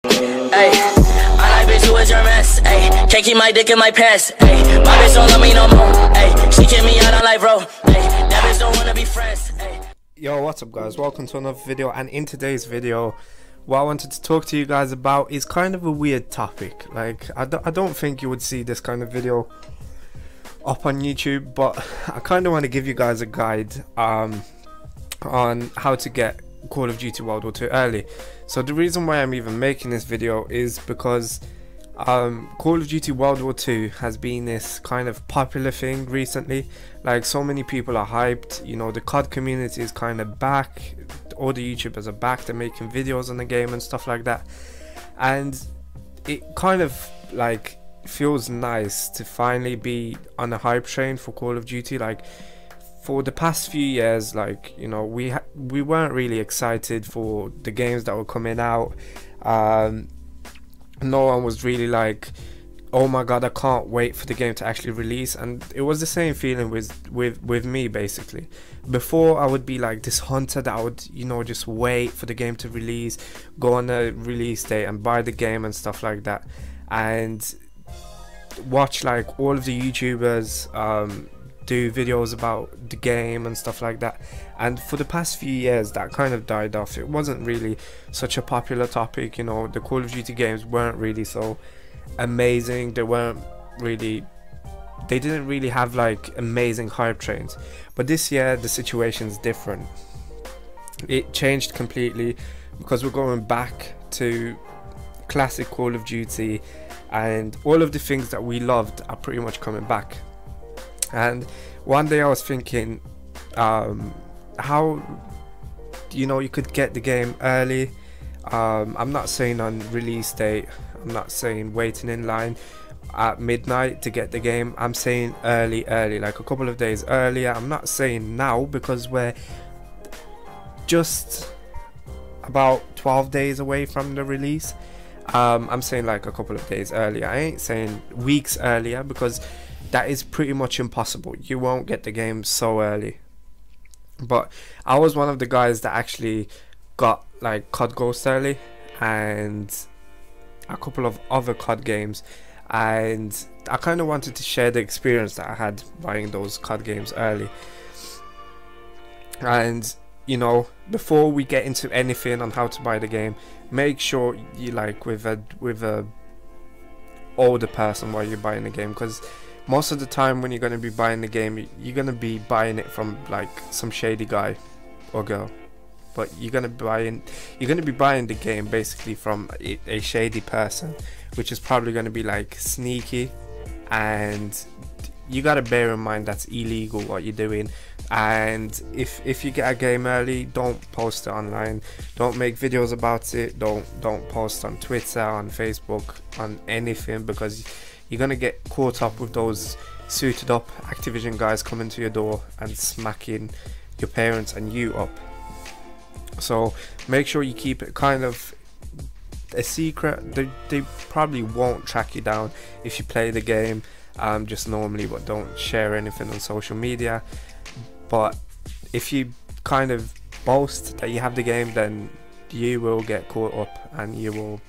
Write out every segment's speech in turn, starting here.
Ay, I like bitch, who is your mess? Ay, can't keep my dick in my pants. Ay, my bitch don't love me no more. Ay, she kick me out on life, bro. Ay, that bitch don't wanna be friends. Ay. Yo, what's up guys, welcome to another video. And in today's video, what I wanted to talk to you guys about is kind of a weird topic. Like, I don't think you would see this kind of video up on YouTube, but I kind of want to give you guys a guide on how to get Call of Duty World War II early. So the reason why I'm even making this video is because Call of Duty World War II has been this kind of popular thing recently. Like, so many people are hyped, you know, the COD community is kind of back, all the YouTubers are back, they're making videos on the game and stuff like that, and it kind of like feels nice to finally be on a hype train for Call of Duty. Like, for the past few years, like, you know, we weren't really excited for the games that were coming out. No one was really like, oh my god, I can't wait for the game to actually release. And it was the same feeling with me, basically. Before, I would be like this hunter that I would, you know, just wait for the game to release, go on the release date and buy the game and stuff like that, and watch like all of the YouTubers do videos about the game and stuff like that. And for the past few years, that kind of died off. It wasn't really such a popular topic, you know. The Call of Duty games weren't really so amazing. They didn't really have like amazing hype trains. But this year the situation's different. It changed completely because we're going back to classic Call of Duty, and all of the things that we loved are pretty much coming back. And one day I was thinking how, you know, you could get the game early. I'm not saying on release date, I'm not saying waiting in line at midnight to get the game. I'm saying early, like a couple of days earlier. I'm not saying now because we're just about 12 days away from the release. I'm saying like a couple of days earlier. I ain't saying weeks earlier, because that is pretty much impossible. You won't get the game so early. But I was one of the guys that actually got like COD Ghost early and a couple of other COD games, and I kind of wanted to share the experience that I had buying those COD games early. And, you know, before we get into anything on how to buy the game, make sure you like with a older person while you're buying the game, because most of the time when you're going to be buying the game, you're going to be buying it from like some shady guy or girl. But you're going to be buying the game basically from a shady person, which is probably going to be like sneaky, and you got to bear in mind that's illegal what you're doing. And if you get a game early, don't post it online, don't make videos about it, don't post on Twitter, on Facebook, on anything, because you're gonna get caught up with those suited up Activision guys coming to your door and smacking your parents and you up. So make sure you keep it kind of a secret. They probably won't track you down if you play the game just normally, but don't share anything on social media. But if you kind of boast that you have the game, then you will get caught up and you will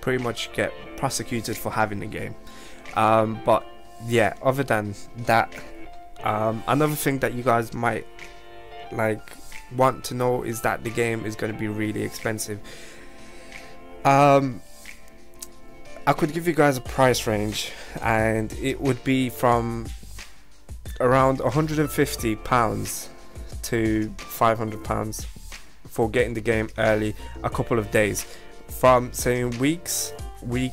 pretty much get prosecuted for having the game. But yeah, other than that, another thing that you guys might like want to know is that the game is going to be really expensive. I could give you guys a price range, and it would be from around £150 to £500 for getting the game early, a couple of days. From saying week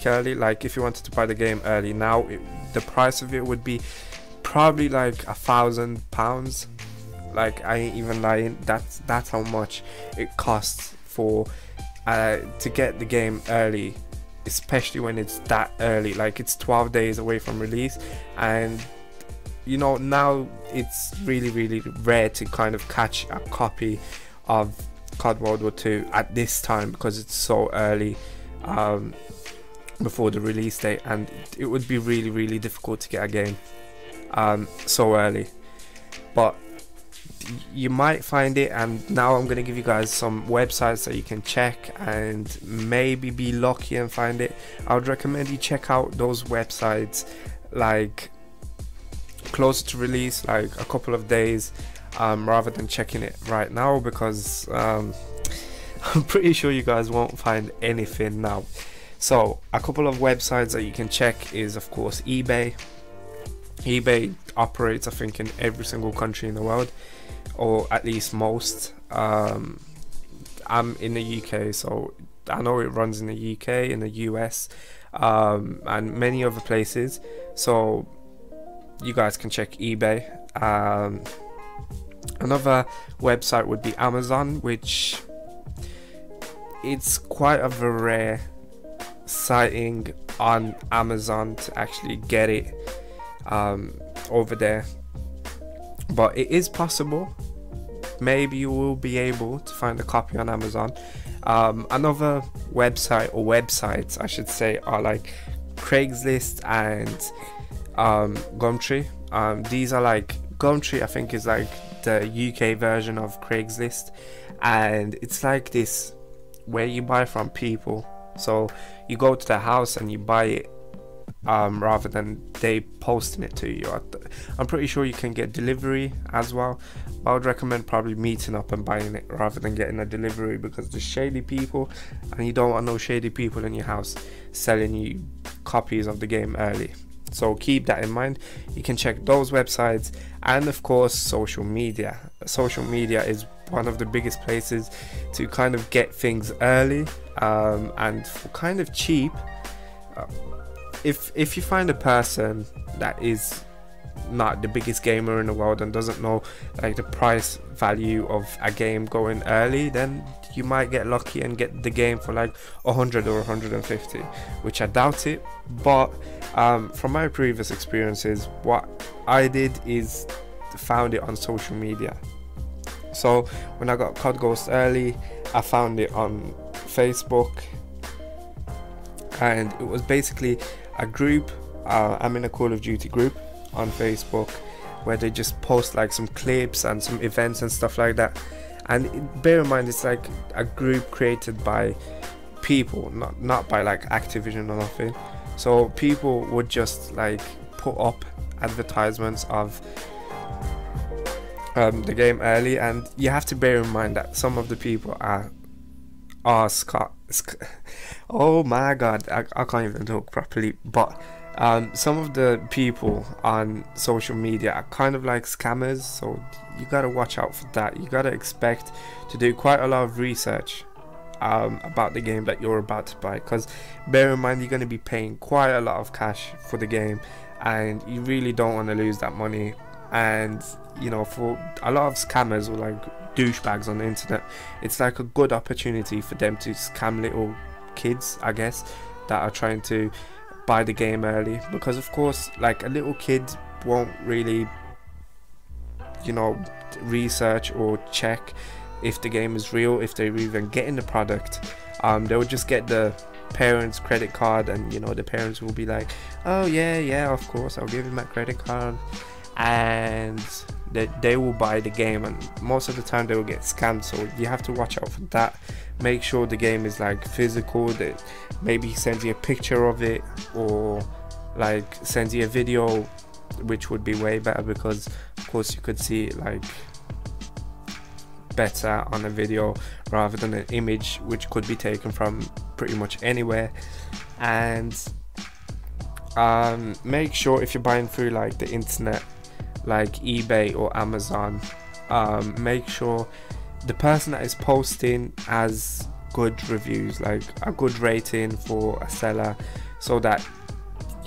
early, like if you wanted to buy the game early now, the price of it would be probably like £1,000. Like, I ain't even lying, that's how much it costs for to get the game early, especially when it's that early. Like, it's 12 days away from release, and you know, now it's really rare to kind of catch a copy of COD World War II at this time, because it's so early before the release date, and it would be really difficult to get a game so early. But you might find it, and now I'm gonna give you guys some websites that you can check and maybe be lucky and find it. I would recommend you check out those websites like closer to release, like a couple of days, rather than checking it right now, because I'm pretty sure you guys won't find anything now. So a couple of websites that you can check is, of course, eBay. eBay operates, I think, in every single country in the world, or at least most. I'm in the UK, so I know it runs in the UK, in the US, and many other places, so you guys can check eBay. Another website would be Amazon, which it's quite of a rare sighting on Amazon to actually get it over there, but it is possible. Maybe you will be able to find a copy on Amazon. Another website, or websites I should say, are like Craigslist and Gumtree. These are like, Gumtree I think is like the UK version of Craigslist, and it's like this where you buy from people. So you go to their house and you buy it, rather than they posting it to you. I'm pretty sure you can get delivery as well, but I would recommend probably meeting up and buying it rather than getting a delivery, because there's shady people, and you don't want no shady people in your house selling you copies of the game early. So keep that in mind. You can check those websites, and of course social media. Social media is one of the biggest places to kind of get things early, and for kind of cheap. If you find a person that is not the biggest gamer in the world and doesn't know like the price value of a game going early, then you might get lucky and get the game for like 100 or 150, which I doubt it. But from my previous experiences, what I did is found it on social media. So when I got COD Ghost early, I found it on Facebook, and it was basically a group. I'm in a Call of Duty group on Facebook where they just post like some clips and some events and stuff like that. And bear in mind, it's like a group created by people, not by like Activision or nothing. So people would just like put up advertisements of the game early, and you have to bear in mind that some of the people are oh my god, I can't even talk properly, but some of the people on social media are kind of like scammers, so you gotta watch out for that. You gotta expect to do quite a lot of research about the game that you're about to buy, because bear in mind, you're going to be paying quite a lot of cash for the game, and you really don't want to lose that money. And you know, for a lot of scammers or like douchebags on the internet, it's like a good opportunity for them to scam little kids, I guess, that are trying to buy the game early, because of course like a little kid won't really, you know, research or check if the game is real, if they're even getting the product. They'll just get the parents' credit card, and you know, the parents will be like, oh yeah, of course, I'll give you my credit card, and they will buy the game, and most of the time they will get scammed. So you have to watch out for that. Make sure the game is like physical, that maybe he sends you a picture of it, or like sends you a video, which would be way better, because of course you could see it like better on a video rather than an image, which could be taken from pretty much anywhere. And make sure if you're buying through like the internet, like eBay or Amazon, make sure the person that is posting has good reviews, like a good rating for a seller, so that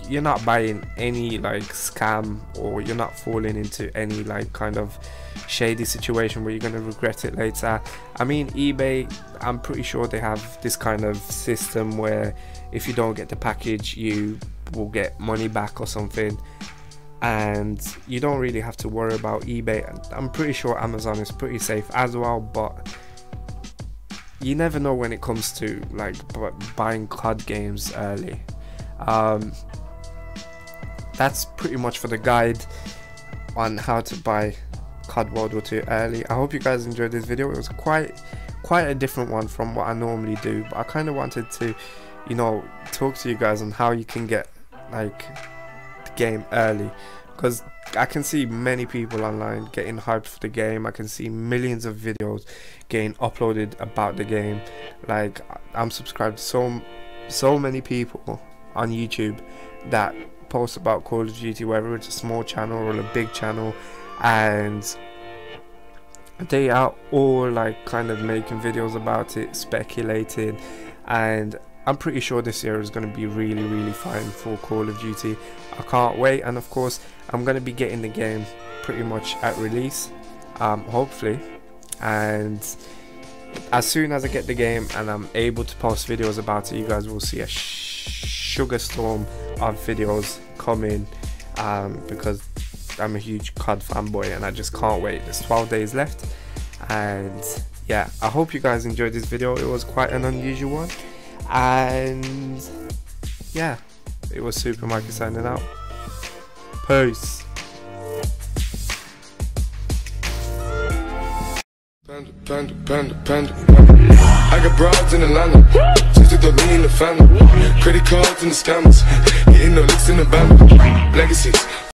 you're not buying any like scam, or you're not falling into any like kind of shady situation where you're going to regret it later. I mean, eBay, I'm pretty sure they have this kind of system where if you don't get the package, you will get money back or something, and you don't really have to worry about eBay. I'm pretty sure Amazon is pretty safe as well, but you never know when it comes to like buying COD games early. That's pretty much for the guide on how to buy COD World War II early. I hope you guys enjoyed this video. It was quite a different one from what I normally do, but I kind of wanted to, you know, talk to you guys on how you can get like the game early, because I can see many people online getting hyped for the game. I can see millions of videos getting uploaded about the game. Like, I'm subscribed to so many people on YouTube that post about Call of Duty, whether it's a small channel or a big channel, and they are all like kind of making videos about it, speculating, and I'm pretty sure this year is going to be really fun for Call of Duty. I can't wait, and of course I'm going to be getting the game pretty much at release, hopefully, and as soon as I get the game and I'm able to post videos about it, you guys will see a sugar storm of videos coming, because I'm a huge COD fanboy and I just can't wait. There's 12 days left, and yeah, I hope you guys enjoyed this video. It was quite an unusual one, and yeah, it was Super Mikey signing out. Peace. Panda. I got broads in Atlanta, just to throw me in the family. Credit cards and the scammers, hitting the licks in the band. Legacies.